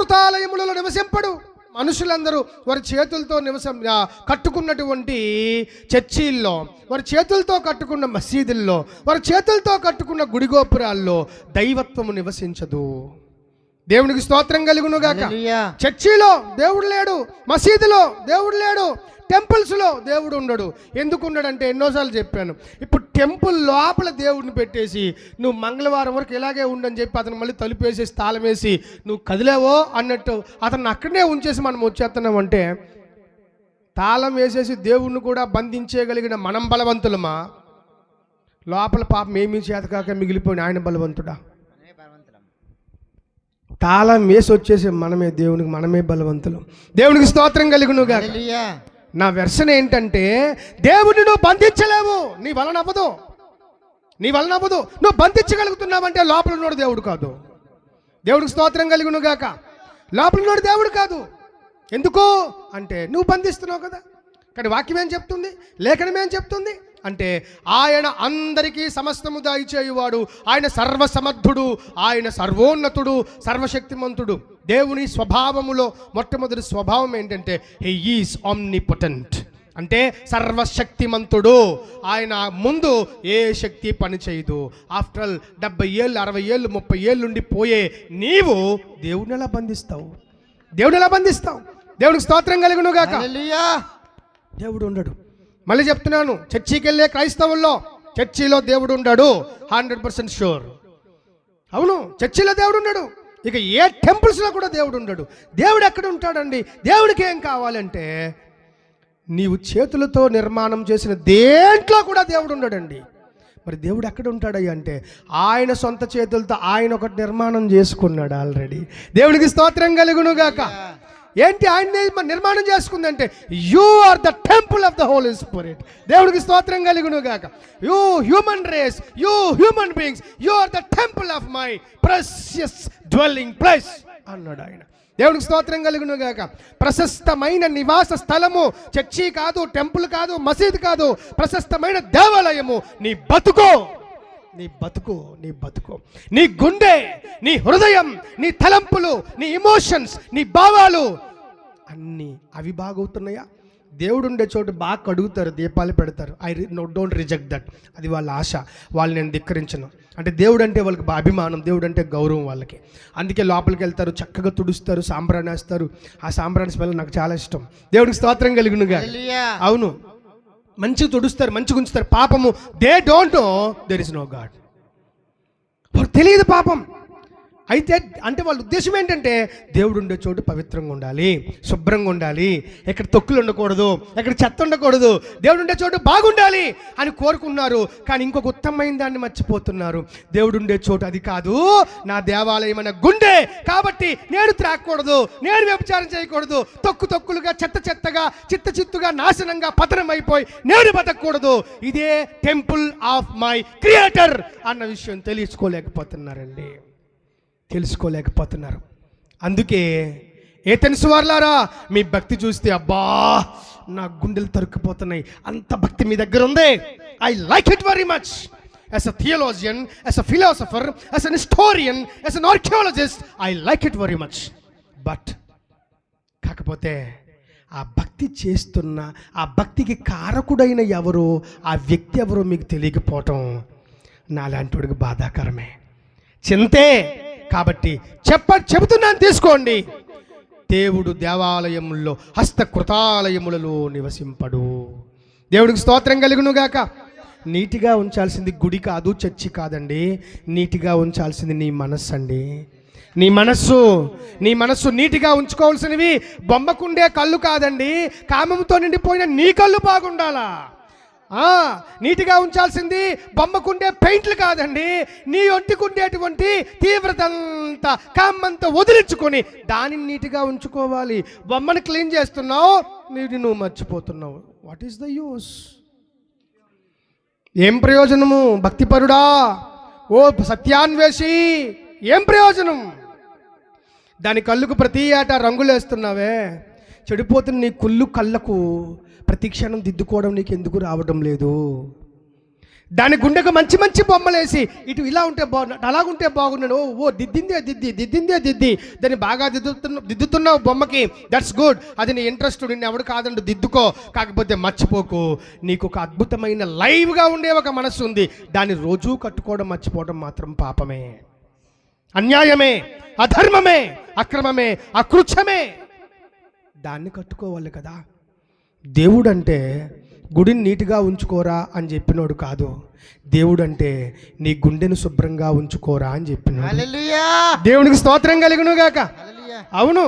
కృతాలయములలో నివసింపడు. మనుషులందరూ వారి చేతులతో కట్టుకున్నటువంటి చర్చీల్లో, వారి చేతులతో కట్టుకున్న మసీదుల్లో, వారి చేతులతో కట్టుకున్న గుడి గోపురాల్లో దైవత్వము నివసించదు. దేవునికి స్తోత్రం కలుగును గాక. చర్చిలో దేవుడు లేడు, మసీదులో దేవుడు లేడు, టెంపుల్స్లో దేవుడు ఉండడు. ఎందుకు ఉండడంటే ఎన్నోసార్లు చెప్పాను, ఇప్పుడు టెంపుల్ లోపల దేవుడిని పెట్టేసి నువ్వు మంగళవారం వరకు ఇలాగే ఉండని చెప్పి అతను మళ్ళీ తలుపేసేసి తాళం వేసి నువ్వు కదిలేవో అన్నట్టు అతను అక్కడనే ఉంచేసి మనం వచ్చేస్తున్నామంటే, తాళం వేసేసి దేవుణ్ణి కూడా బంధించేయగలిగిన మనం బలవంతులమా? లోపల పాపం ఏమీ చేతకాక మిగిలిపోయిన ఆయన బలవంతుడా? తాళం వేసి వచ్చేసి మనమే దేవునికి మనమే బలవంతులు. దేవునికి స్తోత్రం కలుగును గాక. నా వెర్షన్ ఏంటంటే, దేవుడిని నువ్వు బంధించలేవు, నీ వలన అవ్వదు, నీ వలన అవ్వదు. నువ్వు బంధించగలుగుతున్నావంటే లోపల ఉన్నోడు దేవుడు కాదు. దేవుడికి స్తోత్రం కలుగును గాక. లోపల ఉన్నోడు దేవుడు కాదు. ఎందుకు అంటే నువ్వు బంధిస్తున్నావు కదా. కానీ వాక్యం ఏం చెప్తుంది, లేఖనం ఏం చెప్తుంది అంటే, ఆయన అందరికీ సమస్తము దయచేయువాడు, ఆయన సర్వసమర్థుడు, ఆయన సర్వోన్నతుడు, సర్వశక్తిమంతుడు. దేవుని స్వభావములో మొట్టమొదటి స్వభావం ఏంటంటే హీ ఈజ్ ఆమ్నిపోటెంట్, అంటే సర్వశక్తిమంతుడు. ఆయన ముందు ఏ శక్తి పని చేయదు. ఆఫ్టర్ ఆల్ 70 ఏళ్ళు 60 ఏళ్ళు 30 ఏళ్ళు ఉండి పోయే నీవు దేవుడిని ఎలా బంధిస్తావు? దేవుడిని ఎలా బంధిస్తావు? దేవుడికి స్తోత్రం కలుగును గాక. దేవుడు ఉండడు. మళ్ళీ చెప్తున్నాను, చర్చికి వెళ్ళే క్రైస్తవుల్లో చర్చిలో దేవుడు ఉండడు, 100% షూర్. అవును, చర్చిలో దేవుడు ఉండడు. ఇక ఏ టెంపుల్స్లో కూడా దేవుడు ఉండడు. దేవుడు ఎక్కడ ఉంటాడండి? దేవుడికి ఏం కావాలంటే, నీవు చేతులతో నిర్మాణం చేసిన దేంట్లో కూడా దేవుడు ఉండడండి. మరి దేవుడు ఎక్కడ ఉంటాడయ్య అంటే, ఆయన సొంత చేతులతో ఆయన ఒకటి నిర్మాణం చేసుకున్నాడు ఆల్రెడీ. దేవుడికి స్తోత్రం కలుగును గాక. ఏంటి ఆయన నిర్మాణం చేసుకుందంటే, you are the temple of the holy spirit. దేవుడికి స్తోత్రం కలుగును గాక. You human race, you human beings, you are the temple of my precious dwelling place అన్నాడు ఆయన. దేవుడికి స్తోత్రం కలుగును గాక. ప్రశస్తమైన నివాస స్థలము చర్చి కాదు, టెంపుల్ కాదు, మసీద్ కాదు, ప్రశస్తమైన దేవాలయము నీ బతుకు. నీ బతుకు, నీ బతుకు, నీ గుండె, నీ హృదయం, నీ తలంపులు, నీ ఇమోషన్స్, నీ భావాలు అన్నీ అవి బాగవుతున్నాయా? దేవుడు ఉండే చోటు బాగా కడుగుతారు, దీపాలు పెడతారు. Don't reject that. అది వాళ్ళ ఆశ, వాళ్ళు నేను ధిక్కరించను. అంటే దేవుడు అంటే వాళ్ళకి అభిమానం, దేవుడు అంటే గౌరవం వాళ్ళకి. అందుకే లోపలికి వెళ్తారు, చక్కగా తుడుస్తారు, సాంబ్రాణి వేస్తారు. ఆ సాంబ్రాణి స్మెల్ నాకు చాలా ఇష్టం. దేవుడికి స్తోత్రం కలుగునుగా. అవును, మంచిగా తుడుస్తారు, మంచిగా ఉంచుతారు. పాపము they don't know there is no god. వారికి తెలియదు పాపం. అయితే అంటే వాళ్ళ ఉద్దేశం ఏంటంటే, దేవుడు ఉండే చోటు పవిత్రంగా ఉండాలి, శుభ్రంగా ఉండాలి, ఎక్కడ తొక్కులు ఉండకూడదు, ఎక్కడ చెత్త ఉండకూడదు, దేవుడు ఉండే చోటు బాగుండాలి అని కోరుకున్నారు. కానీ ఇంకొక ఉత్తమమైన దాన్ని మర్చిపోతున్నారు. దేవుడు ఉండే చోటు అది కాదు, నా దేవాలయం అనే గుండె. కాబట్టి నేను త్రాగకూడదు, నేను వ్యభిచారం చేయకూడదు, తొక్కులుగా, చెత్తగా, చిత్తుగా, నాశనంగా పతనం అయిపోయి నేను బతకూడదు. ఇదే టెంపుల్ ఆఫ్ మై క్రియేటర్ అన్న విషయం తెలుసుకోలేకపోతున్నారు. అందుకే ఏథెన్స్ వార్లారా, మీ భక్తి చూస్తే అబ్బా నా గుండెలు తరుక్కుపోతున్నాయి, అంత భక్తి మీ దగ్గర ఉంది. I like it very much. As a theologian, as a philosopher, as an historian, as an archaeologist, I like it very much. But కాకపోతే ఆ భక్తి చేస్తున్న, ఆ భక్తికి కారకుడైన ఎవరు, ఆ వ్యక్తి ఎవరో మీకు తెలియకపోవటం నాలాంటి వాడికి బాధాకరమే, చింతే. కాబట్టి చెబుతున్నాను, తీసుకోండి. దేవుడు దేవాలయముల్లో, హస్తకృతాలయములలో నివసింపడు. దేవుడికి స్తోత్రం కలుగునుగాక. నీటిగా ఉంచాల్సింది గుడి కాదు, చర్చి కాదండి. నీటిగా ఉంచాల్సింది నీ మనస్సు అండి. నీ మనస్సు నీటిగా ఉంచుకోవాల్సినవి బొమ్మకుండే కళ్ళు కాదండి, కామంతో నిండిపోయిన నీ కళ్ళు బాగుండాలా. నీటిగా ఉంచాల్సింది బొమ్మకుండే పెయింట్లు కాదండి, నీ ఒంటికుండేటువంటి తీవ్రత అంతా, కామంతా వదిలించుకొని దానిని నీటిగా ఉంచుకోవాలి. బొమ్మను క్లీన్ చేస్తున్నావు, నీటిని నువ్వు మర్చిపోతున్నావు. What is the use? ఏం ప్రయోజనము? భక్తిపరుడా, ఓ సత్యాన్వేషి, ఏం ప్రయోజనం? దాని కళ్ళకు ప్రతి ఏటా రంగులేస్తున్నావే, చెడిపోతున్న నీ కళ్ళకు ప్రతి క్షణం దిద్దుకోవడం నీకు ఎందుకు రావడం లేదు? దాని గుండెకు మంచి మంచి బొమ్మలేసి ఇటు ఇలా ఉంటే బాగున్నాడు, అలాగుంటే బాగున్నాడు, ఓ దిద్దిందే దిద్ది దాన్ని బాగా దిద్దుతున్నావు బొమ్మకి, దట్స్ గుడ్, అది నీ ఇంట్రెస్ట్, నిన్ను ఎవడు కాదండు, దిద్దుకో. కాకపోతే మర్చిపోకు, నీకు ఒక అద్భుతమైన లైవ్గా ఉండే ఒక మనస్సు ఉంది, దాన్ని రోజూ కట్టుకోవడం మర్చిపోవడం మాత్రం పాపమే, అన్యాయమే, అధర్మమే, అక్రమమే, అకృత్యమే. దాన్ని కట్టుకోవాలి కదా. దేవుడు అంటే గుడిని నీట్గా ఉంచుకోరా అని చెప్పినోడు కాదు, దేవుడు అంటే నీ గుండెను శుభ్రంగా ఉంచుకోరా అని చెప్పినాడు. దేవునికి స్తోత్రం కలుగును గాక. అవును.